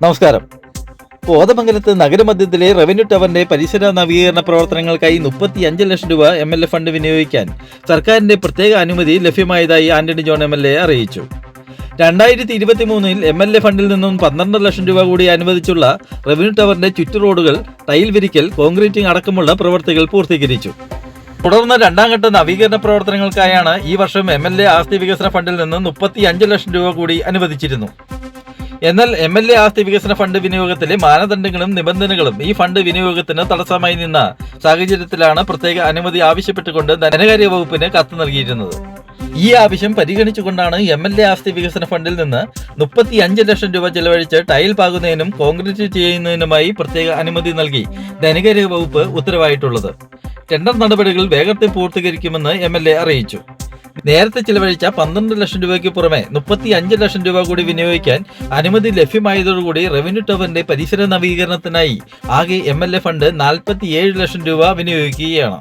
നമസ്കാരം. കോതമംഗലത്ത് നഗരമധ്യത്തിലെ റവന്യൂ ടവറിന്റെ പരിസര നവീകരണ പ്രവർത്തനങ്ങൾക്കായി 35 ലക്ഷം രൂപ MLA ഫണ്ട് വിനിയോഗിക്കാൻ സർക്കാരിന്റെ പ്രത്യേക അനുമതി ലഭ്യമായതായി ആന്റണി ജോൺ MLA അറിയിച്ചു. 2023 MLA ഫണ്ടിൽ നിന്നും 12 ലക്ഷം രൂപ കൂടി അനുവദിച്ചുള്ള റവന്യൂ ടവറിന്റെ ചുറ്റുറോഡുകൾ, ടൈൽ വിരിക്കൽ, കോൺക്രീറ്റിംഗ് അടക്കമുള്ള പ്രവൃത്തികൾ പൂർത്തീകരിച്ചു. തുടർന്ന് രണ്ടാം ഘട്ട നവീകരണ പ്രവർത്തനങ്ങൾക്കായാണ് ഈ വർഷം MLA ആസ്തി വികസന ഫണ്ടിൽ നിന്ന് 35 ലക്ഷം രൂപ കൂടി അനുവദിച്ചിരുന്നു. എന്നാൽ MLA ആസ്തി വികസന ഫണ്ട് വിനിയോഗത്തിലെ മാനദണ്ഡങ്ങളും നിബന്ധനകളും ഈ ഫണ്ട് വിനിയോഗത്തിന് തടസ്സമായി നിന്ന സാഹചര്യത്തിലാണ് പ്രത്യേക അനുമതി ആവശ്യപ്പെട്ടുകൊണ്ട് ധനകാര്യ വകുപ്പിന് കത്ത് നൽകിയിരുന്നത്. ഈ ആവശ്യം പരിഗണിച്ചുകൊണ്ടാണ് MLA ആസ്തി വികസന ഫണ്ടിൽ നിന്ന് 35 ലക്ഷം രൂപ ചെലവഴിച്ച് ടൈൽ പാകുന്നതിനും കോൺക്രീറ്റ് ചെയ്യുന്നതിനുമായി പ്രത്യേക അനുമതി നൽകി ധനകാര്യ വകുപ്പ് ഉത്തരവായിട്ടുള്ളത്. ടെൻഡർ നടപടികൾ വേഗത്തിൽ പൂർത്തീകരിക്കുമെന്ന് MLA അറിയിച്ചു. നേരത്തെ ചിലവഴിച്ച 12 ലക്ഷം രൂപയ്ക്ക് പുറമെ 35 ലക്ഷം രൂപ കൂടി വിനിയോഗിക്കാൻ അനുമതി ലഭ്യമായതോടുകൂടി റവന്യൂ ടവറിന്റെ പരിസര നവീകരണത്തിനായി ആകെ MLA ഫണ്ട് 47 ലക്ഷം രൂപ വിനിയോഗിക്കുകയാണ്.